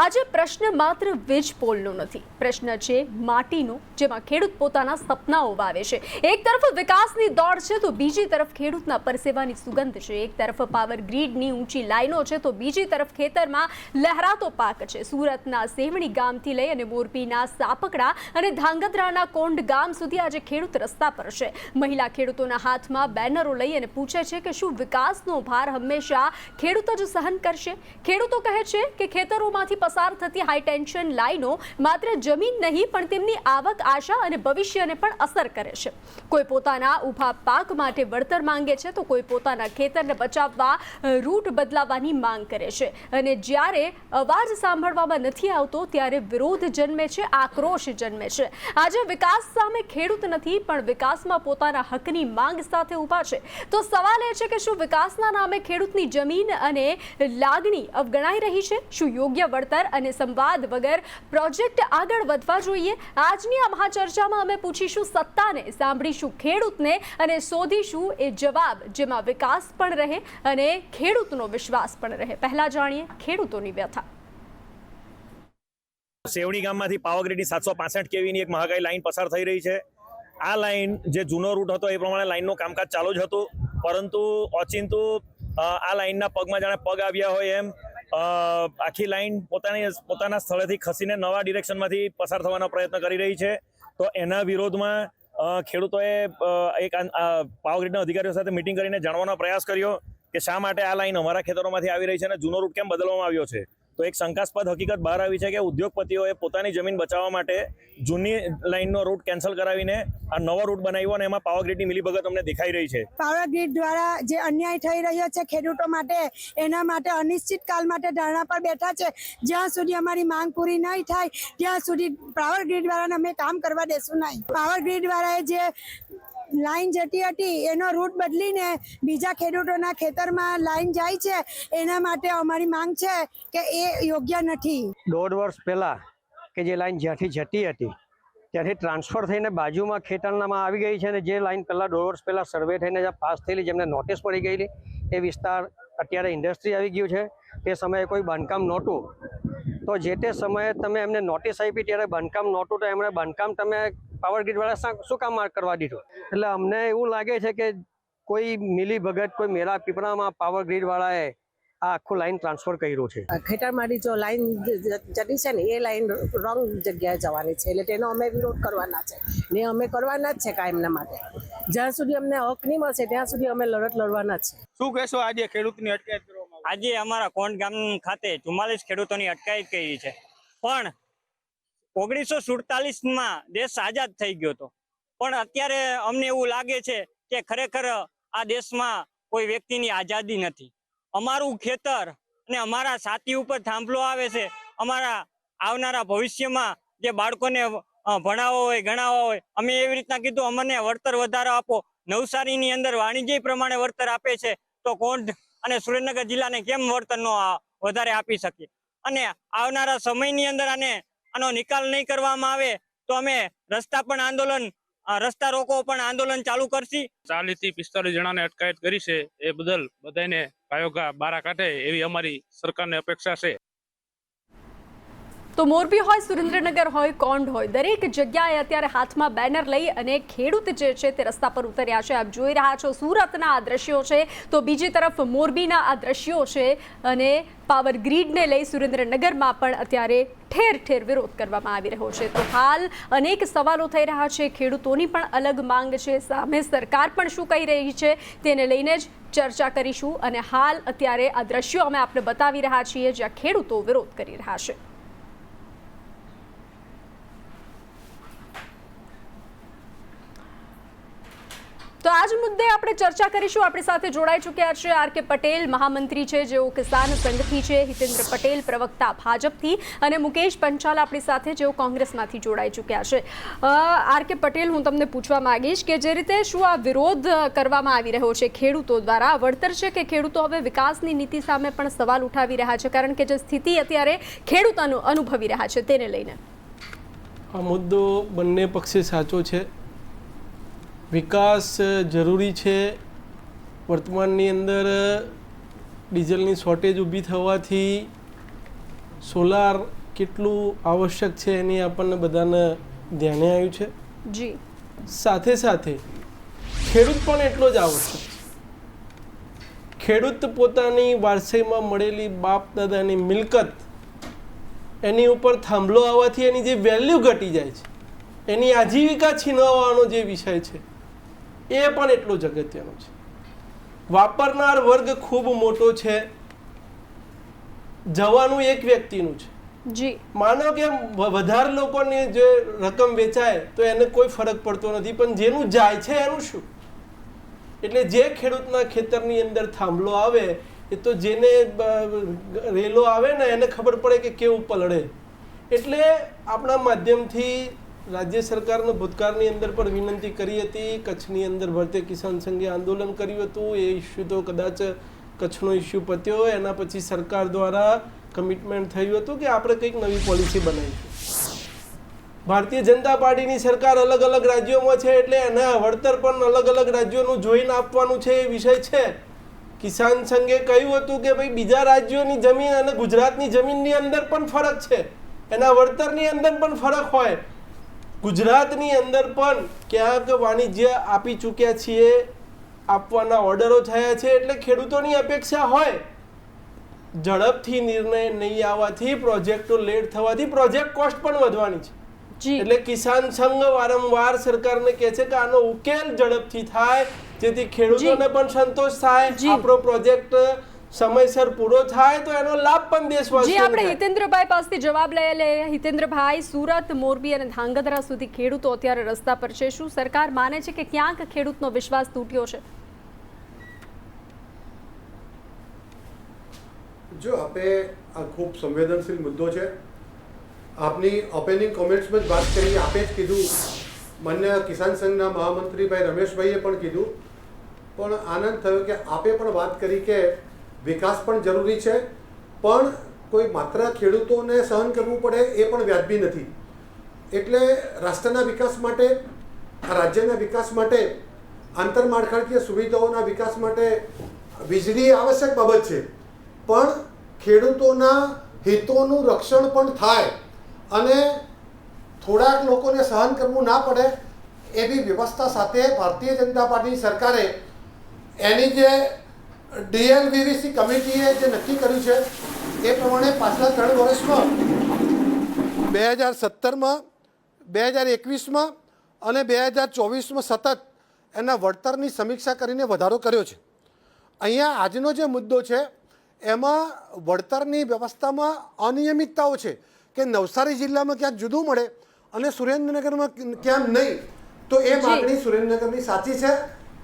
આજે પ્રશ્ન માત્ર વીજ પોલનો નથી, પ્રશ્ન છે માટીનો, જેમાં ખેડૂત પોતાના સપનાઓ વાવે છે। એક તરફ વિકાસની દોડ છે તો બીજી તરફ ખેડૂતના પરસેવાની સુગંધ છે। એક તરફ પાવર ગ્રીડની ઊંચી લાઈનો છે તો બીજી તરફ ખેતરમાં લહેરાતો પાક છે। સુરતના સેવણી ગામથી લઈ અને મોરબીના સાપકડા અને ધાંગધ્રાના કોંડ ગામ સુધી આજે ખેડૂત રસ્તા પર છે। મહિલા ખેડૂતોના હાથમાં બેનરો લઈ અને પૂછે છે કે શું વિકાસનો ભાર હંમેશા ખેડૂત જ સહન કરશે? ખેડૂતો કહે છે કે ખેતરોમાંથી પસાર થતી હાઈ ટેન્શન લાઈનો માત્ર જમીન નહીં પણ તેમની આવક, આશા અને ભવિષ્યને પણ અસર કરે છે। કોઈ પોતાના ઊભા પાક માટે વળતર માંગે છે તો કોઈ પોતાના ખેતરને બચાવવા રૂટ બદલાવવાની માંગ કરે છે। અને જ્યારે અવાજ સાંભળવામાં નથી આવતો ત્યારે વિરોધ જન્મે છે, આક્રોશ જન્મે છે। આજે વિકાસ સામે ખેડૂત નથી પણ વિકાસમાં પોતાના હકની માંગ સાથે ઊભા છે। તો સવાલ એ છે કે શું વિકાસના નામે ખેડૂતની જમીન અને લાગણી અવગણાઈ રહી છે? શું યોગ્ય વળતર અને સંવાદ વગર પ્રોજેક્ટ આગળ વધવા જોઈએ? આજની આ મહાચર્ચામાં અમે પૂછીશું સત્તાને, સાંભળીશું ખેડૂતને અને શોધીશું એ જવાબ જેમાં વિકાસ પણ રહે અને ખેડૂતનો વિશ્વાસ પણ રહે। પહેલા જાણીએ ખેડૂતોની વ્યથા। સેવણી ગામમાંથી પાવરગ્રીડની 765 કેવીની એક મહાકાય લાઈન પસાર થઈ રહી છે। આ લાઈન જે જૂનો રૂટ હતો એ પ્રમાણે લાઈનનું કામકાજ ચાલુ જ હતું, પરંતુ ઓચિંતું આ લાઈનના પગમાં જાણે પગ આવ્યા હોય એમ આખી લાઈન પોતાના સ્થળેથી ખસીને નવા ડિરેક્શનમાંથી પસાર થવાનો પ્રયત્ન કરી રહી છે। તો એના વિરોધમાં ખેડૂતોએ એક પાવરગ્રીડના અધિકારીઓ સાથે મિટિંગ કરીને જાણવાનો પ્રયાસ કર્યો કે શા માટે આ લાઈન અમારા ખેતરોમાંથી આવી રહી છે અને જૂનો રૂટ કેમ બદલવામાં આવ્યો છે। તો એક શંકાસ્પદ હકીકત બહાર આવી છે કે ઉદ્યોગપતિઓએ પોતાની જમીન બચાવવા માટે જૂની લાઈનનો રૂટ કેન્સલ કરાવીને આ નવો રૂટ બનાવ્યો અને એમાં પાવરગ્રીડની મિલીભગત અમને દેખાઈ રહી છે। પાવરગ્રીડ દ્વારા જે અન્યાય થઈ રહ્યો છે ખેડૂતો માટે, એના માટે અનિશ્ચિત કાળ માટે ધરણા પર બેઠા છે। જ્યાં સુધી અમારી માંગ પૂરી નહીં થાય ત્યાં સુધી પાવરગ્રીડ વાળાને અમે કામ કરવા દેશું નહીં। પાવરગ્રીડ વાળાએ જે લાઈન જતી હતી એનો રૂટ બદલીને બીજા ખેડૂતોના ખેતરમાં લાઈન જાય છે, એના માટે અમારી માંગ છે કે એ યોગ્ય નથી। 1.5 વર્ષ પહેલા કે જે લાઈન જ્યાંથી જતી હતી ત્યાંથી ટ્રાન્સફર થઈને બાજુમાં ખેતરનામાં આવી ગઈ છે અને જે લાઈન પહેલાં 1.5 વર્ષ પહેલાં સર્વે થઈને જ્યાં પાસ થયેલી, જેમને નોટિસ પડી ગયેલી, એ વિસ્તાર અત્યારે ઇન્ડસ્ટ્રી આવી ગયું છે। તે સમયે કોઈ બાંધકામ નહોતું, તો જે તે સમયે તમે એમને નોટિસ આપી ત્યારે બાંધકામ નહોતું, તો એમણે બાંધકામ તમે પાવરગ્રીડવાળા શું કામ કરવા દીધું? એટલે અમને એવું લાગે છે કે કોઈ મિલી ભગત, કોઈ મેરા પીપળામાં પાવરગ્રીડવાળાએ આ આખું લાઈન ટ્રાન્સફર કર્યું છે। ખેતરમાંથી જો લાઈન જતી છે ને એ લાઈન રોંગ જગ્યાએ જવાની છે, એટલે તેનો અમે વિરોધ કરવાના છે ને અમે કરવાના જ છે કાયમના માટે। જ્યાં સુધી અમને હક નહીં મળશે ત્યાં સુધી અમે લડત લડવાના જ છે। શું કહેશો આજે ખેડૂતની અટકાયત કરવામાં? આજે અમારા કોંડ ગામ ખાતે 44 ખેડૂતોની અટકાયત કરી છે, પણ 1947માં દેશ આઝાદ થઈ ગયો હતો, પણ અત્યારે અમને એવું લાગે છે કે ખરેખર આ દેશમાં કોઈ વ્યક્તિની આઝાદી નથી। અમારું ખેતર અને અમારા છાતી ઉપર થાંભલો આવે છે, અમારા આવનારા ભવિષ્યમાં જે બાળકોને ભણાવવા હોય, ગણાવવા હોય, અમે એવી રીતના કીધું અમને વળતર વધારો આપો। નવસારીની અંદર વાણિજ્ય પ્રમાણે વળતર આપે છે તો કોંઢ અને સુરેન્દ્રનગર જિલ્લાને કેમ વળતર નો વધારે આપી શકીએ? અને આવનારા સમયની અંદર આનો નિકાલ નહીં કરવામાં આવે તો અમે રસ્તા રોકો પણ આંદોલન ચાલુ કરશી। 40 થી 45 જણાને અટકાયત કરી છે, એ બદલ બધાને કાયોગા બારા કાઢે એવી અમારી સરકારને અપેક્ષા છે। તો મોરબી હોય, સુરેન્દ્રનગર હોય, કોંઢ હોય, દરેક જગ્યાએ અત્યારે હાથમાં બેનર લઈ અને ખેડૂત જે છે તે રસ્તા પર ઉતર્યા છે। આપ જોઈ રહ્યા છો સુરતના આ દ્રશ્યો છે, તો બીજી તરફ મોરબીના આ દ્રશ્યો છે અને પાવર ગ્રીડને લઈ સુરેન્દ્રનગરમાં પણ અત્યારે ઠેર ઠેર વિરોધ કરવામાં આવી રહ્યો છે। તો હાલ અનેક સવાલો થઈ રહ્યા છે, ખેડૂતોની પણ અલગ માંગ છે, સામે સરકાર પણ શું કહી રહી છે તેને લઈને જ ચર્ચા કરીશું। અને હાલ અત્યારે આ દ્રશ્યો અમે આપને બતાવી રહ્યા છીએ જ્યાં ખેડૂતો વિરોધ કરી રહ્યા છે। તો આજ મુદ્દે આપણે ચર્ચા કરીશું। આપણી સાથે જોડાઈ ચૂક્યા છે આર.કે. પટેલ, મહામંત્રી છે જેઓ કિસાન સંઘથી છે, હિતેન્દ્ર પટેલ પ્રવક્તા ભાજપથી અને મુકેશ પંચાલ આપણી સાથે જેઓ કોંગ્રેસમાંથી જોડાઈ ચૂક્યા છે। આર.કે. પટેલ, હું તમને પૂછવા માંગીશ કે જે રીતે શું આ વિરોધ કરવામાં આવી રહ્યો છે ખેડૂતો દ્વારા, વળતર છે કે ખેડૂતો હવે વિકાસની નીતિ સામે પણ સવાલ ઉઠાવી રહ્યા છે, કારણ કે જે સ્થિતિ અત્યારે ખેડૂત અનુભવી રહ્યા છે તેને લઈને? આ મુદ્દો બંને પક્ષે સાચો છે। વિકાસ જરૂરી છે। વર્તમાનની અંદર ડીઝલની શોર્ટેજ ઊભી થવાથી સોલાર કેટલું આવશ્યક છે એની આપણને બધાને ધ્યાને આવ્યું છે. જી. સાથે સાથે ખેડૂત પણ એટલો જ આવશ્યક છે. ખેડૂત પોતાની વારસાઈમાં મળેલી બાપ દાદાની મિલકત એની ઉપર થાંભલો આવવાથી એની જે વેલ્યુ ઘટી જાય છે, એની આજીવિકા છીનવવાનો જે વિષય છે એ પણ એટલો જ અગત્યનો છે. વાપરનાર વર્ગ ખૂબ મોટો છે, જવાનું એક વ્યક્તિનું છે. જી. માનો કે વધારે લોકોની જે રકમ વેચાય તો એને કોઈ ફરક પડતો નથી, પણ જેનું જાય છે એનું શું? એટલે જે ખેડૂતના ખેતરની અંદર થાંભલો આવે એ તો જેને રેલો આવે ને એને ખબર પડે કે કેવું પલળે. એટલે આપણા માધ્યમથી રાજ્ય સરકારને ભૂતકાળની અંદર પણ વિનંતી કરી હતી. કચ્છની અંદર ભારતીય કિસાન સંઘે આંદોલન કર્યું હતું. એ ઇસ્યુ તો કદાચ કચ્છનો ઇસ્યુ પત્યો, એના પછી સરકાર દ્વારા કમિટમેન્ટ થયું હતું કે આપણે કંઈક નવી પોલિસી બનાવીશું. ભારતીય જનતા પાર્ટીની સરકાર અલગ અલગ રાજ્યોમાં છે એટલે એના વળતર પણ અલગ અલગ રાજ્યોનું જોઈને આપવાનું છે એ વિષય છે. કિસાન સંઘે કહ્યું હતું કે ભાઈ બીજા રાજ્યોની જમીન અને ગુજરાતની જમીનની અંદર પણ ફરક છે, એના વળતરની અંદર પણ ફરક હોય. ગુજરાતની અંદર પણ ક્યાંક વાણિજ્ય આપી ચૂક્યા છીએ, આપવાના ઓર્ડરો થયા છે, એટલે ખેડૂતોની અપેક્ષા હોય. ઝડપથી નિર્ણય નહીં આવવાથી, પ્રોજેક્ટો લેટ થવાથી પ્રોજેક્ટ કોસ્ટ પણ વધવાની છે. એટલે કિસાન સંઘ વારંવાર સરકારને કહે છે કે આનો ઉકેલ ઝડપથી થાય જેથી ખેડૂતોને પણ સંતોષ થાય, આપણો પ્રોજેક્ટ સમયસર પૂરો થાય તો એનો લાભ પણ દેશવાસીઓને આપણે હિતેન્દ્રભાઈ પાસેથી જવાબ લઈએ. હિતેન્દ્રભાઈ, સુરત, મોરબી અને ધાંગધ્રા સુધી ખેડૂતો અત્યારે રસ્તા પર છે. શું સરકાર માને છે કે ક્યાંક ખેડૂતનો વિશ્વાસ તૂટ્યો છે? જો આપણે આ ખૂબ સંવેદનશીલ મુદ્દો છે. આપની ઓપનિંગ કોમેન્ટ્સમાં જ વાત કરી, આપે જ કીધું, માન્ય કિસાન સંઘના મહામંત્રી ભાઈ રમેશભાઈએ પણ કીધું, પણ આનંદ થયો કે આપે પણ વાત કરી કે વિકાસ પણ જરૂરી છે, પણ કોઈ માત્ર ખેડૂતોને સહન કરવું પડે એ પણ વ્યાજબી નથી. એટલે રાષ્ટ્રના વિકાસ માટે, આ રાજ્યના વિકાસ માટે, આંતરમાળખાકીય સુવિધાઓના વિકાસ માટે વીજળી આવશ્યક બાબત છે, પણ ખેડૂતોના હિતોનું રક્ષણ પણ થાય અને થોડાક લોકોને સહન કરવું ના પડે એવી વ્યવસ્થા સાથે ભારતીય જનતા પાર્ટીની સરકારે એની જે DLVVC કમિટીએ જે નક્કી કર્યું છે એ પ્રમાણે પાછલા 3 વર્ષમાં 2017માં, 2021માં અને 2024માં સતત એના વળતરની સમીક્ષા કરીને વધારો કર્યો છે. અહીંયા આજનો જે મુદ્દો છે એમાં વળતરની વ્યવસ્થામાં અનિયમિતતાઓ છે કે નવસારી જિલ્લામાં ક્યાંક જુદું મળે અને સુરેન્દ્રનગરમાં ક્યાંક નહીં. તો એ માગણી સુરેન્દ્રનગરની સાચી છે,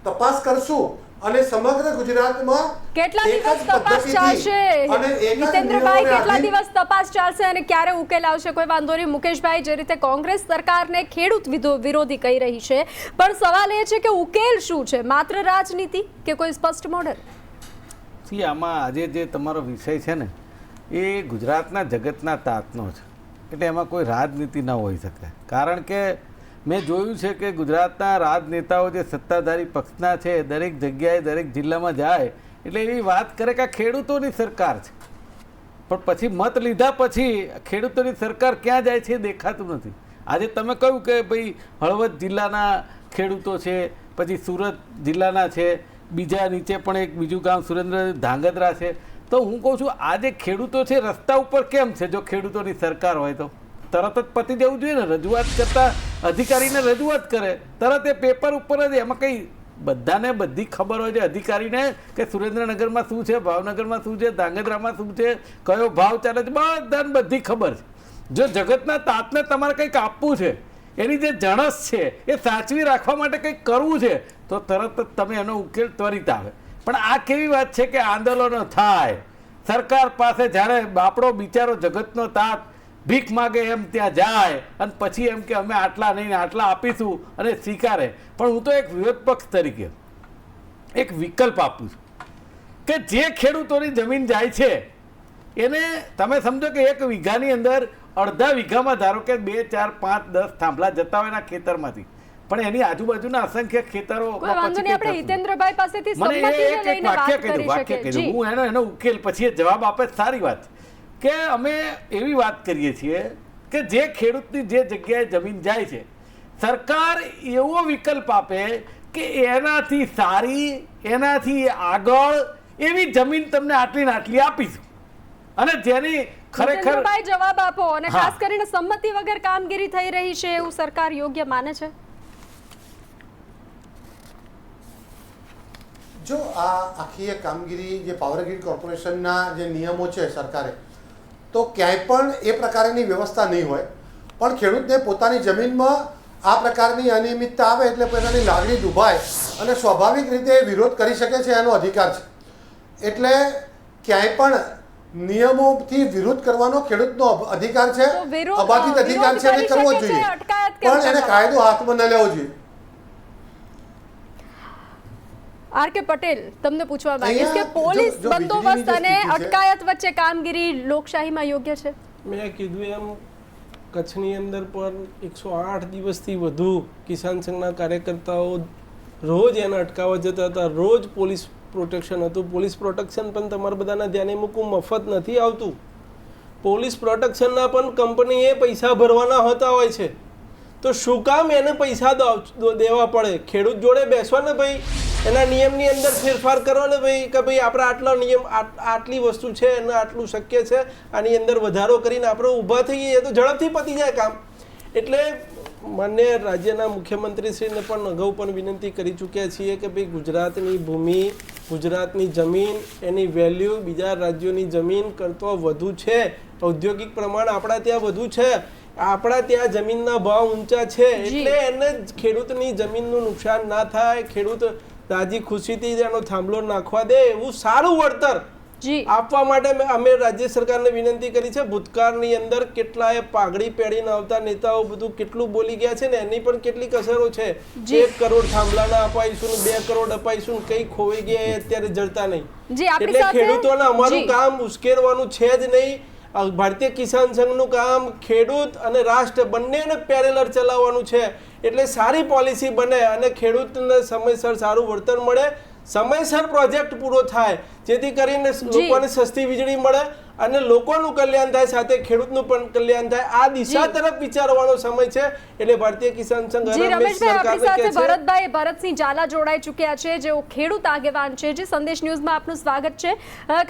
તપાસ કરશું અને સમગ્ર ગુજરાતમાં કેટલા દિવસ તપાસ ચાલશે? હિતેન્દ્રભાઈ, કેટલા દિવસ તપાસ ચાલશે અને ક્યારે ઉકેલ આવશે? કોઈ વાંધો નહીં. મુકેશભાઈ, જે રીતે કોંગ્રેસ સરકારને ખેડૂત વિરોધી કહી રહી છે, પણ સવાલ એ છે કે ઉકેલ શું છે? માત્ર રાજનીતિ કે કોઈ સ્પષ્ટ મોડેલ? આમાં આજે જે તમારો વિષય છે ને એ ગુજરાતના જગતના તાતનો છે, એટલે એમાં કોઈ રાજનીતિ ન હોઈ શકે. કારણ કે મેં જોયું છે કે ગુજરાતના રાજનેતાઓ જે સત્તાધારી પક્ષના છે દરેક જગ્યાએ દરેક જિલ્લામાં જાય એટલે એવી વાત કરે કે આ ખેડૂતોની સરકાર છે, પણ પછી મત લીધા પછી ખેડૂતોની સરકાર ક્યાં જાય છે એ દેખાતું નથી. આજે તમે કહ્યું કે ભાઈ હળવદ જિલ્લાના ખેડૂતો છે, પછી સુરત જિલ્લાના છે, બીજા નીચે પણ એક બીજું ગામ સુરેન્દ્ર ધાંગધ્રા છે. તો હું કહું છું આ જે ખેડૂતો છે રસ્તા ઉપર કેમ છે? જો ખેડૂતોની સરકાર હોય તો તરત જ પતી જવું જોઈએ ને. રજૂઆત કરતા અધિકારીને રજૂઆત કરે તરત એ પેપર ઉપર જ, એમાં કંઈ બધાને બધી ખબર હોય છે અધિકારીને કે સુરેન્દ્રનગરમાં શું છે, ભાવનગરમાં શું છે, ધાંગધ્રામાં શું છે, કયો ભાવ ચાલે છે, બધાને બધી ખબર છે. જો જગતના તાતને તમારે કંઈક આપવું છે, એની જે જણસ છે એ સાચવી રાખવા માટે કંઈક કરવું છે તો તરત જ તમે એનો ઉકેલ ત્વરિત આવે. પણ આ કેવી વાત છે કે આંદોલનો થાય, સરકાર પાસે જ્યારે બાપડો બિચારો જગતનો તાત ભીખ માગે એમ ત્યાં જાય અને પછી એમ કે અમે આટલા નહીં આટલા આપીશું અને સ્વીકારે. પણ હું તો એક વિરોધ પક્ષ તરીકે એક વિકલ્પ આપું છું કે જે ખેડૂતોની જમીન જાય છે એને તમે સમજો કે 1 વીઘાની અંદર અડધા વીઘામાં ધારો કે 2, 4, 5, 10 થાંભલા જતા હોય એના ખેતરમાંથી, પણ એની આજુબાજુના અસંખ્ય ખેતરો હિતેન્દ્રભાઈ પાસેથી હું એનો ઉકેલ પછી જવાબ આપે સારી વાત. કે અમે એવી વાત કરીએ છીએ કે જે ખેડૂતની જે જગ્યાએ જમીન જાય છે, સરકાર એવો વિકલ્પ આપે કે એનાથી સારી, એનાથી આગળ એવી જમીન તમને આટલી ને આટલી આપીશું, અને જેની ખરેખર જીતેન્દ્રભાઈ જવાબ આપો, અને હા. ખાસ કરીને સંમતિ વગર કામગીરી થઈ રહી છે એવું સરકાર યોગ્ય માને છે? જો આ આખી એક કામગીરી જે પાવર ગ્રીડ કોર્પોરેશનના જે નિયમો છે સરકારે, તો ક્યાંય પણ એ પ્રકારની વ્યવસ્થા નહીં હોય, પણ ખેડૂતને પોતાની જમીનમાં આ પ્રકારની અનિયમિતતા આવે એટલે પોતાની લાગણી દુભાય અને સ્વાભાવિક રીતે વિરોધ કરી શકે છે, એનો અધિકાર છે. એટલે ક્યાંય પણ નિયમોથી વિરોધ કરવાનો ખેડૂતનો અધિકાર છે, તો વિરોધ- અબાધિત અધિકાર છે, અને વિરોધ કરવો કરી શકે જોઈએ, છે, અટકાયત કેમ પણ એને કરવામાં કાયદો હાથમાં ન લેવો જોઈએ. આર.કે. પટેલ, તમને પૂછવા માંગીશ કે અહીંયા પોલીસ જો બંદોબસ્ત વીજળીની જે અને સ્થિતિ છે- અટકાયત વચ્ચે કામગીરી લોકશાહીમાં યોગ્ય છે? મેં કીધું એમ કચ્છની અંદર પણ 108 દિવસથી વધુ કિસાન સંઘના કાર્યકર્તાઓ રોજ એને અટકાવવા જતા હતા, રોજ પોલીસ પ્રોટેક્શન હતું. પોલીસ પ્રોટેક્શન પણ તમારા બધાના ધ્યાને મૂકવું મફત નથી આવતું. પોલીસ પ્રોટેક્શનના પણ કંપનીએ પૈસા ભરવાના હોતા હોય છે, તો શું કામ એને પૈસા દેવા પડે? ખેડૂત જોડે બેસવા ને ભાઈ, એના નિયમની અંદર ફેરફાર કરો ને ભાઈ, કે ભાઈ આપણે આટલો નિયમ આટલી વસ્તુ છે અને આટલું શક્ય છે, આની અંદર વધારો કરીને આપણે ઊભા થઈએ તો ઝડપથી પતી જાય કામ. એટલે માન્ય રાજ્યના મુખ્યમંત્રીશ્રીને પણ અગાઉ પણ વિનંતી કરી ચૂક્યા છીએ કે ભાઈ ગુજરાતની ભૂમિ, ગુજરાતની જમીન, એની વેલ્યુ બીજા રાજ્યોની જમીન કરતો વધુ છે. ઔદ્યોગિક પ્રમાણ આપણા ત્યાં વધુ છે, આપણા ત્યાં જમીનના ભાવ ઊંચા છે, એટલે એને ખેડૂતની જમીનનું નુકસાન ના થાય, ખેડૂત રાજી ખુશીથી એનો થાંભલો નાખવા દે એવું સારું વળતર આપવા માટે અમે રાજ્ય સરકારને વિનંતી કરી છે. ભૂતકાળની અંદર કેટલાય પાઘડી પહેરીને આવતા નેતાઓ બધું કેટલું બોલી ગયા છે ને, એની પણ કેટલીક અસરો છે. 1 કરોડ થાંભલાના અપાઈશું, 2 કરોડ અપાઈશું, કઈ ખોવાઈ ગયા એ અત્યારે જડતા નહીં. એટલે ખેડૂતોને અમારું કામ ઉશ્કેરવાનું છે જ નહીં. ભારતીય કિસાન સંઘનું કામ ખેડૂત અને રાષ્ટ્ર બંનેને પેરેલર ચલાવવાનું છે. એટલે સારી પોલિસી બને અને ખેડૂતને સમયસર સારું વળતર મળે, સમયસર પ્રોજેક્ટ પૂરો થાય, જેથી કરીને લોકોને સસ્તી વીજળી મળે અને લોકોનું કલ્યાણ થાય, સાથે ખેડૂતનું પણ કલ્યાણ થાય. આ દિશા તરફ વિચારવાનો સમય છે. એટલે ભારતીય કિસાન સંઘ ભરતસિંહ ઝાલા જોડાઈ ચૂક્યા છે, જેઓ ખેડૂત આગેવાન છે. જે સંદેશ ન્યૂઝમાં આપનું સ્વાગત છે.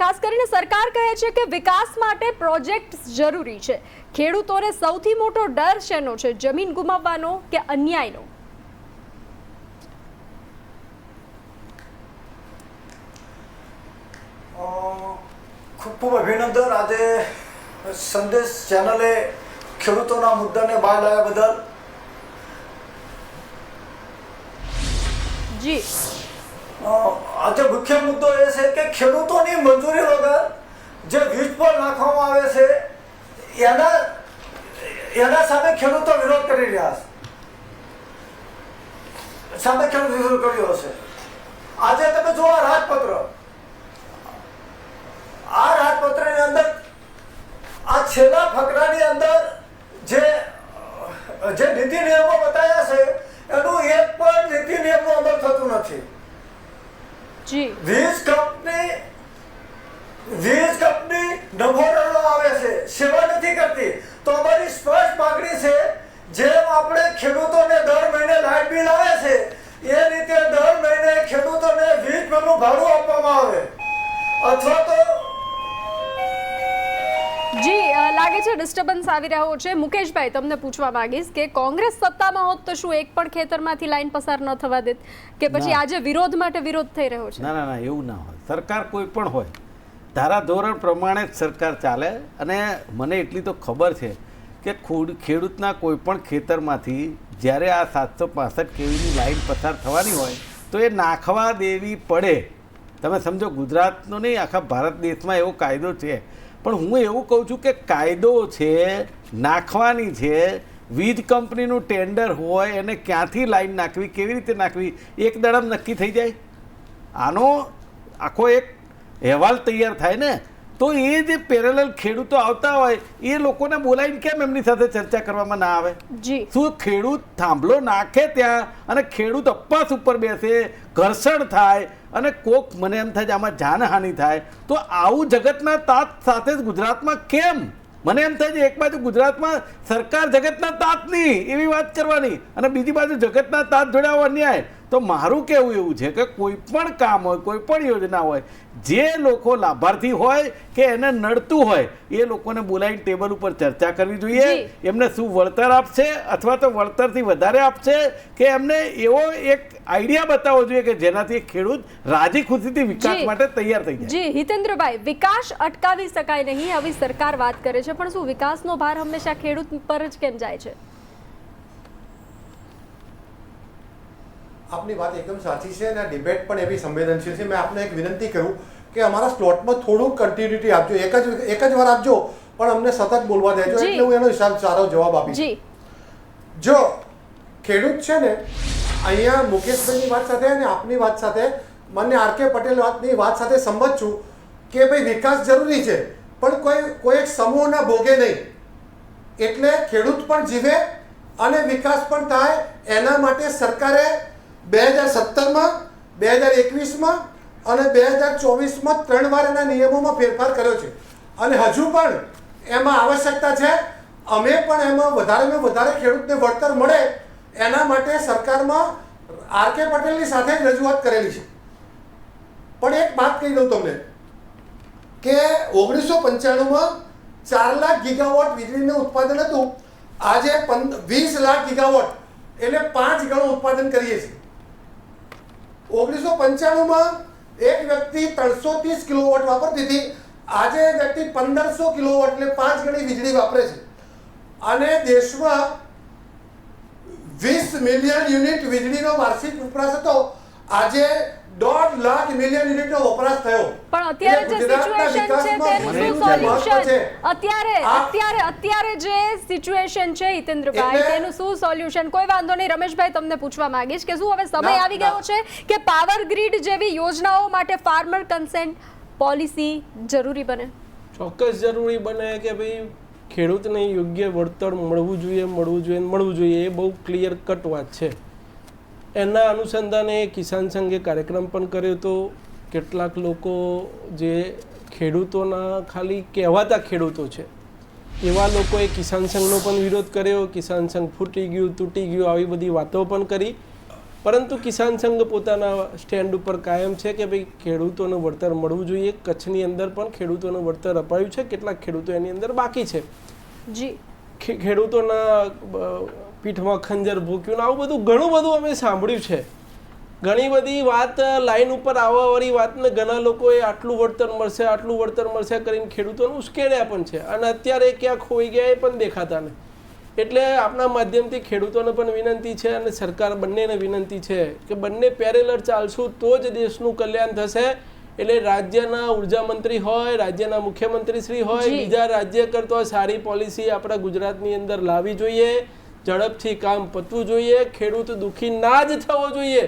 ખાસ કરીને સરકાર કહે છે કે વિકાસ માટે પ્રોજેક્ટ જરૂરી છે. ખેડૂતોને સૌથી મોટો ડર શેનો છે? જમીન ગુમાવવાનો કે અન્યાયનો? ખૂબ અભિનંદન આજે સંદેશ ચેનલે ખેડૂતોના મુદ્દાને બહાર લાવ્યા બદલ. જી, આજે મુખ્ય મુદ્દો એ છે કે ખેડૂતોની મંજૂરી વગર જે વીજ પોલ નાખવામાં આવે છે એના સામે ખેડૂતો વિરોધ કરી રહ્યા છે. સામે ખેડૂત વિરોધ કર્યો હશે. આજે તમે જુઓ આ રાજપત્રની અંદર આ છેલ્લા ફકરાની અંદર જે નીતિ નિયમો બતાવ્યા છે એનું એક પણ નીતિ નિયમનો અમલ થતું નથી. વીજ કંપની નફો આવે છે, સેવા નથી કરતી. તો અમારી સ્પષ્ટ માંગણી છે, જેમ આપણે ખેડૂતોને દર મહિને લાઇટ બિલ આવે છે એ રીતે દર મહિને ખેડૂતોને વીજ બિલનું ભાડું આપવામાં આવે. અથવા તો જી, લાગે છે ડિસ્ટર્બન્સ આવી રહ્યો છે. મુકેશભાઈ, તમને પૂછવા માંગીશ કે કોંગ્રેસ સત્તામાં હોત તો શું એક પણ ખેતરમાંથી લાઈન પસાર ન થવા દેત, કે પછી આજે વિરોધ માટે વિરોધ થઈ રહ્યો છે? ના ના ના, એવું ના હોય. સરકાર કોઈ પણ હોય, ધારાધોરણ પ્રમાણે જ સરકાર ચાલે. અને મને એટલી તો ખબર છે કે ખેડૂતના કોઈ પણ ખેતરમાંથી જ્યારે આ 765 કેવીની લાઈન પસાર થવાની હોય તો એ નાખવા દેવી પડે. તમે સમજો, ગુજરાતનો નહીં, આખા ભારત દેશમાં એવો કાયદો છે. પણ હું એવું કહું છું કે કાયદો છે, નાખવાની છે. વીજ કંપનીનું ટેન્ડર હોય, એને ક્યાંથી લાઈન નાખવી, કેવી રીતે નાખવી, એક દડમ નક્કી થઈ જાય. આનો આખો એક અહેવાલ તૈયાર થાય ને, તો એ જે પેરેલલ ખેડૂતો આવતા હોય એ લોકોને બોલાવીને કેમ એમની સાથે ચર્ચા કરવામાં ના આવે? જી, શું ખેડૂત થાંભલો નાખે ત્યાં અને ખેડૂત અપવાસ ઉપર બેસે, ઘર્ષણ થાય અને કોક મને એમ થાય આમાં જાનહાનિ થાય, તો આવું જગતના તાત સાથે જ ગુજરાતમાં કેમ? મને એમ થાય છે એક બાજુ ગુજરાતમાં સરકાર જગતના તાતની એવી વાત કરવાની અને બીજી બાજુ જગતના તાત જોડાવો અન્યાય. તો મારું કહેવું એવું છે કે કોઈ પણ કામ હોય, કોઈ પણ યોજના હોય, જે લોકો લાભાર્થી હોય કે એને નડતું હોય એ લોકોને બોલાવીને ટેબલ ઉપર ચર્ચા કરવી જોઈએ. એમને શું વળતર આપશે અથવા તો વળતરથી વધારે આપશે કે એમને એવો એક આઈડિયા બતાવવો જોઈએ કે જેનાથી ખેડૂત રાજી ખુશીથી વિકાસ માટે તૈયાર થઈ જાય. જી હિતેન્દ્રભાઈ, વિકાસ અટકાવી શકાય નહીં આવી સરકાર વાત કરે છે, પણ શું વિકાસનો ભાર હંમેશા ખેડૂત પર જ કેમ જાય છે? આપની વાત એકદમ સાચી છે અને આ ડિબેટ પણ એવી સંવેદનશીલ છે. મેં આપને એક વિનંતી કરું કે અમારા સ્લોટમાં થોડું કન્ટિન્યુટી આપજો, એક જ વાર આપજો પણ અમને સતત બોલવા દેજો એટલે હું એનો હિસાબ સારો જવાબ આપીશ. જો ખેડૂત છે ને અહીંયા મુકેશભાઈની વાત સાથે અને આપની વાત સાથે મને આર.કે. પટેલની વાત સાથે સંમત છું કે ભાઈ વિકાસ જરૂરી છે પણ કોઈ એક સમૂહના ભોગે નહીં. એટલે ખેડૂત પણ જીવે અને વિકાસ પણ થાય એના માટે સરકારે 2017માં, 2021માં અને 2024માં 3 વાર એના નિયમોમાં ફેરફાર કર્યો છે અને હજુ પણ એમાં આવશ્યકતા છે. અમે પણ એમાં વધારેમાં વધારે ખેડૂતને વળતર મળે એના માટે સરકારમાં આર.કે. પટેલની સાથે જ રજૂઆત કરેલી છે. પણ એક વાત કહી દઉં તમને કે 1995માં 4 લાખ ગીગાવોટ વીજળીનું ઉત્પાદન હતું. આજે 20 લાખ ગીગાવોટ એટલે 5 ગણું ઉત્પાદન કરીએ છીએ. 1995માં એક વ્યક્તિ 330 કિલોવોટ વાપરતી હતી, આજે એક વ્યક્તિ 1500 કિલોવોટ એટલે 5 ગણી વીજળી વાપરે છે અને દેશમાં 20 મિલિયન યુનિટ વીજળીનો વાર્ષિક વપરાશ હતો, આજે 1.5 લાખ મિલિયન યુનિટનો વપરાશ થયો. પણ અત્યારે જે સિચ્યુએશન છે તેનું શું સોલ્યુશન? અત્યારે જે સિચ્યુએશન છે હિતેન્દ્રભાઈ, તેનું શું સોલ્યુશન? કોઈ વાંધો નહીં, રમેશભાઈ તમને પૂછવા માંગીશ કે શું હવે સમય આવી ગયો છે કે પાવર ગ્રીડ જેવી યોજનાઓ માટે ફાર્મર કન્સેન્ટ પોલિસી જરૂરી બને? ચોક્કસ જરૂરી બને કે ભાઈ ખેડૂતને યોગ્ય વળતર મળવું જોઈએ. એ બહુ ક્લિયર કટ વાત છે. એના અનુસંધાને કિસાન સંઘે કાર્યક્રમ પણ કર્યો હતો. કેટલાક લોકો જે ખેડૂતોના ખાલી કહેવાતા ખેડૂતો છે એવા લોકોએ કિસાન સંઘનો પણ વિરોધ કર્યો. કિસાન સંઘ ફૂટી ગયું, તૂટી ગયું, આવી બધી વાતો પણ કરી. પરંતુ કિસાન સંઘ પોતાના સ્ટેન્ડ ઉપર કાયમ છે કે ભાઈ ખેડૂતોને વળતર મળવું જોઈએ. કચ્છની અંદર પણ ખેડૂતોને વળતર અપાયું છે, કેટલાક ખેડૂતો એની અંદર બાકી છે. જી, ખેડૂતોના પીઠમાં ખંજર ભૂક્યું ને આવું બધું ઘણું બધું અમે સાંભળ્યું છે. ઘણી બધી વાત લાઈન ઉપર આવવાવાળી વાતને ઘણા લોકોએ આટલું વળતર મળશે કરીને ખેડૂતોને ઉશ્કેર્યા પણ છે અને અત્યારે ક્યાં ખોઈ ગયા એ પણ દેખાતા નહીં. એટલે આપણા માધ્યમથી ખેડૂતોને પણ વિનંતી છે અને સરકાર બંનેને વિનંતી છે કે બંને પેરેલલ ચાલશું તો જ દેશનું કલ્યાણ થશે. એટલે રાજ્યના ઉર્જા મંત્રી હોય, રાજ્યના મુખ્યમંત્રી શ્રી હોય, બીજા રાજ્ય કરતો સારી પોલિસી આપણા ગુજરાતની અંદર લાવવી જોઈએ. ઝડપથી કામ પતવું જોઈએ. ખેડૂત દુઃખી ના જ થવો જોઈએ.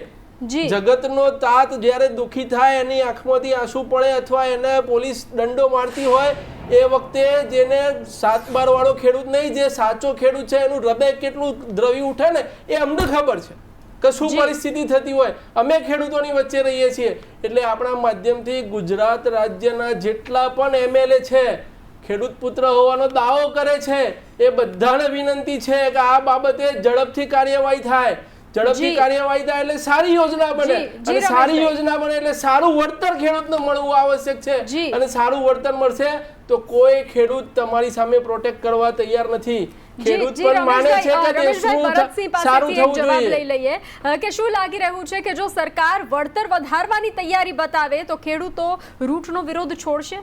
જગતનો તાત જ્યારે દુઃખી થાય, એની આંખમાંથી આંસુ પડે અથવા એને પોલીસ દંડો મારતી હોય એ વખતે જેને 7-12 વાળો ખેડૂત નહીં, જે સાચો ખેડૂત છે એનું હૃદય કેટલું દ્રવી ઉઠે ને એ અમને ખબર છે કે શું પરિસ્થિતિ થતી હોય. અમે ખેડૂતોની વચ્ચે રહીએ છીએ. એટલે આપણા માધ્યમથી ગુજરાત રાજ્યના જેટલા પણ MLA છે, ખેડૂત પુત્ર હોવાનો દાવો કરે છે, એ બધાને વિનંતી છે કે આ બાબતે ઝડપથી કાર્યવાહી થાય. ઝડપથી કાર્યવાહી થાય એટલે સારી યોજના બને અને સારી યોજના બને એટલે સારું વળતર ખેડૂતને મળવું આવશ્યક છે અને સારું વળતર મળશે તો કોઈ ખેડૂત તમારી સામે પ્રોટેક્ટ કરવા તૈયાર નથી. ખેડૂત પણ માને છે કે દેશનું સારું થવું જોઈએ. લઈ લઈએ કે શું લાગી રહ્યું છે કે જો સરકાર વળતર વધારવાની તૈયારી બતાવે તો ખેડૂતો રૂટનો વિરોધ છોડશે?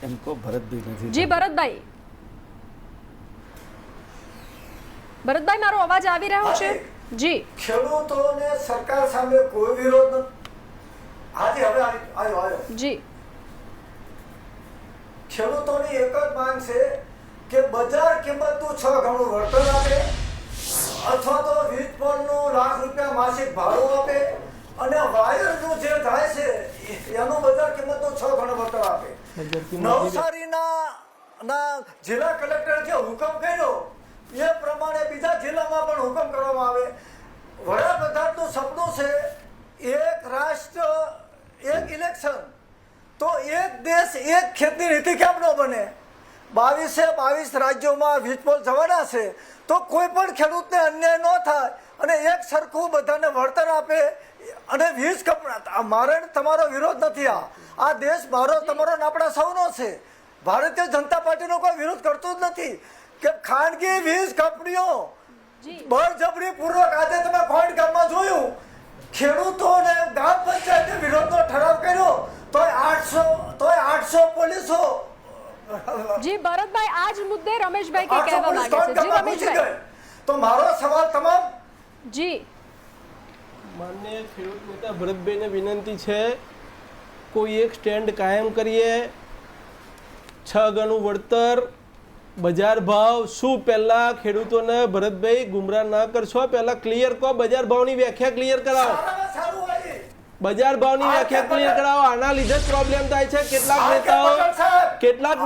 એમકો ભરતભાઈ નથી. જી ભરતભાઈ, મારો અવાજ આવી રહ્યો છે? જી, ખેડૂતોને સરકાર સામે કોઈ વિરોધ નથી. આજે હવે આવ્યો જી, ખેડૂતોની એક જ માંગ છે કે બજાર કિંમતનું 6 ગણું વળતર આપે અથવા તો વીજ પોલનું ₹1,00,000 માસિક ભાડું આપે અને વાયરનું જે થાય છે એનું બજાર કિંમતનો 6 ગણો વળતર આપે. નવસારીના જિલ્લા કલેક્ટરે જે હુકમ કર્યો એ પ્રમાણે બીજા જિલ્લામાં પણ હુકમ કરવામાં આવે. વડાપ્રધાનનું સપનું છે એક રાષ્ટ્ર એક ઇલેક્શન, તો એક દેશ એક ખેતી નીતિ કેમ ન બને? 22 રાજ્યોમાં વીજ પોલ જવાના છે તો કોઈ પણ ખેડૂતને અન્યાય ન થાય અને એક સરખું બધાને વળતર આપે. અને વીજ કંપના, મારે તમારો વિરોધ નથી, આ દેશ મારો તમારો ને આપણા સૌનો છે. ભારતીય જનતા પાર્ટીનો કોઈ વિરોધ કરતો જ નથી કે ખાનગી વીજ કંપનીઓ બળજબરીપૂર્વક, આજે તમે ખોડ ગામમાં જોયું, ખેડૂતોને ગ્રામ પંચાયતે વિરોધનો ઠરાવ કર્યો તોય 800 પોલીસો. જી ભરતભાઈ, આ જ મુદ્દે રમેશભાઈ કે કહેવા માંગે છે. જી રમેશભાઈ, તો મારો સવાલ તમામ જી માન્ય ખેડૂત નેતા ભરતભાઈને વિનંતી છે, કોઈ એક સ્ટેન્ડ કાયમ કરીએ. 6 ગણું વળતર, બજાર ભાવ શું? પહેલા ખેડૂતોને ભરતભાઈ ગુમરાહ ના કરશો, પહેલા ક્લિયર કહો, બજાર ભાવની વ્યાખ્યા ક્લિયર કરાવો. બજાર ભાવની વ્યાખ્યા ક્લિયર કરાવો. આના લીધે જ પ્રોબ્લેમ થાય છે. કેટલાક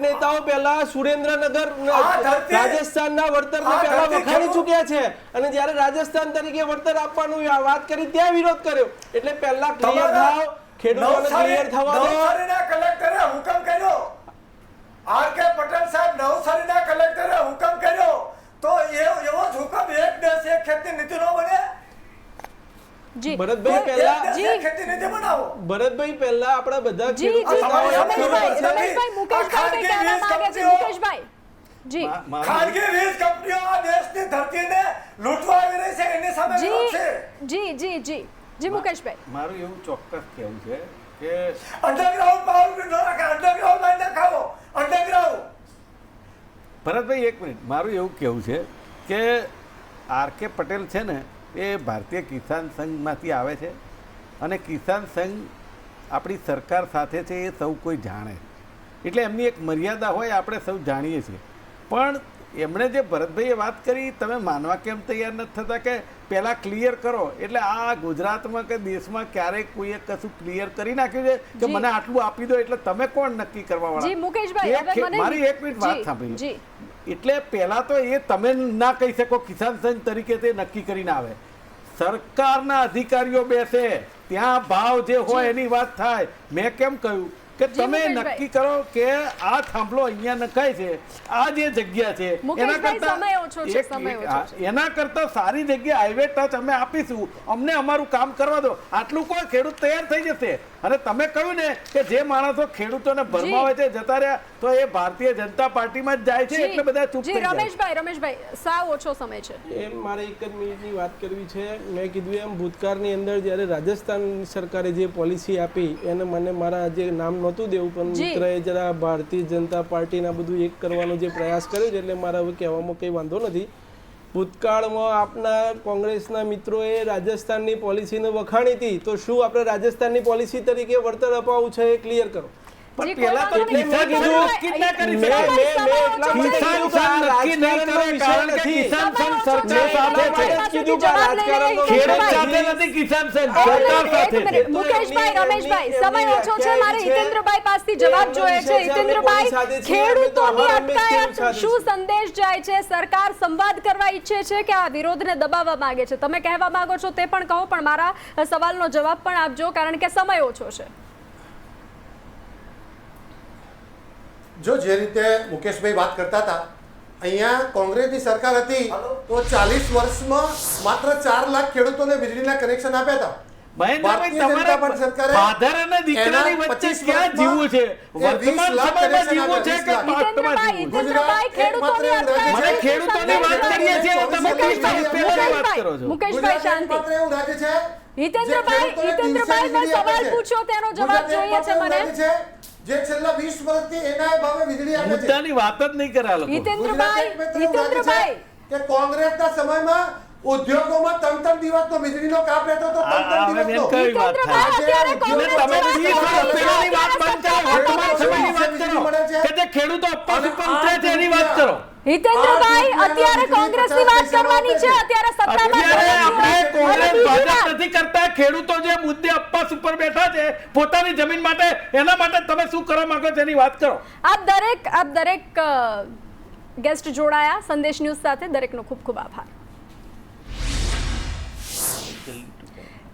નેતાઓ પહેલા સુરેન્દ્રનગર રાજસ્થાનના વળતરને પહેલા વખાણી ચૂક્યા છે અને જ્યારે રાજસ્થાન તરીકે વળતર આપવાનું વાત કરી ત્યાં વિરોધ કર્યો. એટલે પહેલા ક્લિયર થાવ, ખેડૂતોને ક્લિયર થવા દો. નવસારીના કલેક્ટરે હુકમ કર્યો, આર.કે. પટેલ સાહેબ નવસારીના કલેક્ટરે હુકમ કર્યો, તો એવો જ હુકમ એક દેશ એક ખેતી નીતિ નો બને. જી ભરતભાઈ પહેલા ખેતી નીતિ બનાવો. ભરતભાઈ પહેલા આપણા બધા રમેશભાઈ મુકેશભાઈ કે કહેવા માંગે છે. મુકેશભાઈ જી, ખાનગી વીજ કંપનીઓ આ દેશની ધરતીને લૂંટવા આવી રહી છે, એની સામે વિરોધ છે. જી મુકેશભાઈ, મારું એવું ચોક્કસ કહેવું છે કે અંડરગ્રાઉન્ડ પાવર ગ્રીડ ન રાખે, અંડરગ્રાઉન્ડ લાઈન નખાવો, અંડરગ્રાઉન્ડ. ભરતભાઈ એક મિનિટ, મારું એવું કહેવું છે કે આર.કે. પટેલ છે ને એ ભારતીય કિસાન સંઘમાંથી આવે છે અને કિસાન સંઘ આપણી સરકાર સાથે છે એ સૌ કોઈ જાણે, એટલે એમની એક મર્યાદા હોય, આપણે સૌ જાણીએ છીએ. પણ એમણે જે ભરતભાઈએ વાત કરી, તમે માનવા કેમ તૈયાર નથી થતા કે પહેલાં ક્લિયર કરો? એટલે આ ગુજરાતમાં કે દેશમાં ક્યારેક કોઈએ કશું ક્લિયર કરી નાખ્યું છે કે મને આટલું આપી દો, એટલે તમે કોણ નક્કી કરવા વાળા? મારી એક મિનિટ વાત સાંભળી. એટલે પહેલા તો એ તમે ના કહી શકો કિસાન સંઘ તરીકે તે નક્કી કરીને આવે. સરકારના અધિકારીઓ બેસે, ત્યાં ભાવ જે હોય એની વાત થાય. મેં કેમ કહ્યું કે તમે નક્કી કરો કે આ થાંભલો અહીંયા નખાય છે, આ જે જગ્યા છે એના કરતા સારી જગ્યા હાઈવે ટચ અમે આપીશું, અમને અમારું કામ કરવા દો, આટલું કોઈ ખેડૂત તૈયાર થઈ જશે. અને તમે કહ્યું ને કે જે માણસો ખેડૂતોને ભરમાવે છે જતા રહ્યા, તો એ ભારતીય જનતા પાર્ટીમાં જ જાય છે, એટલે બધા ચૂપ થઈ જાય. રમેશભાઈ સાવ ઓછો સમય છે. એમ મારે 1 જ મિનિટની વાત કરવી છે. મેં કીધું એમ ભૂતકાળની અંદર જ્યારે રાજસ્થાન સરકારે જે પોલિસી આપી એને મને મારા જે નામ નહોતું દેવું, પણ મિત્રએ જરા ભારતીય જનતા પાર્ટીના બધું એક કરવાનો જે પ્રયાસ કર્યો છે, એટલે મારા હવે કહેવામાં કંઈ વાંધો નથી. ભૂતકાળમાં આપના કોંગ્રેસના મિત્રોએ રાજસ્થાનની પોલિસીને વખાણી હતી, તો શું આપણે રાજસ્થાનની પોલિસી તરીકે વળતર અપાવવું છે એ ક્લિયર કરો. પણ પહેલા તો કિસાન કેટલા કરી મુકેશભાઈ, રમેશભાઈ સમય ઓછો છે, મારે હિતેન્દ્રભાઈ પાસેથી જવાબ જોઈએ છે. હિતેન્દ્રભાઈ, ખેડૂતોની અટકાયત શું સંદેશ જાય છે? સરકાર સંવાદ કરવા ઈચ્છે છે કે આ વિરોધને દબાવવા માંગે છે? તમે કહેવા માંગો છો તે પણ કહો, પણ મારા સવાલનો જવાબ પણ આપજો, કારણ કે સમય ઓછો છે. જો જે રીતે મુકેશભાઈ વાત કરતા હતા, અહીંયા કોંગ્રેસની સરકાર હતી તો 40 વર્ષમાં માત્ર 4 લાખ ખેડૂતોને વીજળીના કનેક્શન આપ્યા હતા. ભારતીય જનતા પાર્ટી સરકારે ફાધર અને દીકરાની વચ્ચે ક્યાં જીવવું છે? વર્તમાન સમયમાં જીવવું છે કે પાસ્ટમાં જીવવું છે? મને ખેડૂતોની વાત કરીએ છીએ, તમે કઈ પહેલાની વાત કરો છો? મુકેશભાઈ શાંતિ. એવું લાગે છે હિતેન્દ્રભાઈ મેં સવાલ પૂછ્યો તેનો જવાબ જોઈએ છે મને. જે છેલ્લા 20 વર્ષથી એના ભાવે વીજળી આપે છે. મુદ્દાની વાત જ નહીં કરે આ લોકો. હિતેન્દ્રભાઈ કે કોંગ્રેસના સમયમાં ઉદ્યોગોમાં 3 દિવસનો વીજળીનો કાપ રહેતો હતો, 3 દિવસનો. કઈ વાત જીતેન્દ્રભાઈ, અત્યારે કોંગ્રેસ તમે જવાબ વીસ વર્ષ આપે છે. પહેલાની વાત બંધ કરો, વર્તમાન સમયની વાત કરો કે જે ખેડૂતો અપવાસ ઉપર ઉતરે છે એની વાત કરો. હિતેન્દ્રભાઈ, અત્યારે કોંગ્રેસની વાત કરવાની છે, અત્યારે સત્તામાં અત્યારે આપણે નથી. કોંગ્રેસ અને બીજી ભાજપ વાત, નથી કરતા, ખેડૂતો જે મુદ્દે અપવાસ ઉપર બેઠા છે પોતાની જમીન માટે, એના માટે તમે શું કરવા માંગો છો એની વાત કરો. આપ દરેક ગેસ્ટ જોડાયા સંદેશ ન્યૂઝ સાથે, દરેકનો ખૂબ ખૂબ આભાર.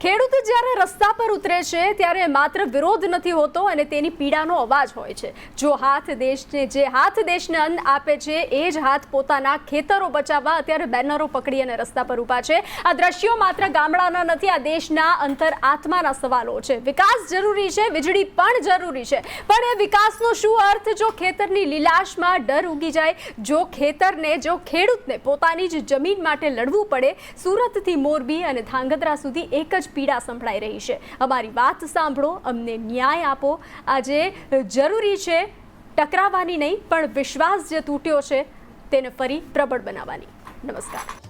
ખેડૂત જ્યારે રસ્તા પર ઉતરે છે ત્યારે માત્ર વિરોધ નથી હોતો અને તેની પીડાનો અવાજ હોય છે. જે હાથ દેશને અન્ન આપે છે એ જ હાથ પોતાના ખેતરો બચાવવા અત્યારે બેનરો પકડી અને રસ્તા પર ઊભા છે. આ દ્રશ્યો માત્ર ગામડાના નથી, આ દેશના અંતર આત્માના સવાલો છે. વિકાસ જરૂરી છે, વીજળી પણ જરૂરી છે, પણ એ વિકાસનો શું અર્થ જો ખેતરની લીલાશમાં ડર ઉગી જાય, જો ખેડૂતને પોતાની જ જમીન માટે લડવું પડે. સુરતથી મોરબી અને ધાંગધ્રા સુધી એક જ પીડા સંભળાઈ રહી છે. અમારી વાત સાંભળો, અમને ન્યાય આપો. આજે જરૂરી છે ટકરાવાની નહીં, પણ વિશ્વાસ જે તૂટ્યો છે તેને ફરી પ્રબળ બનાવવાની. નમસ્કાર.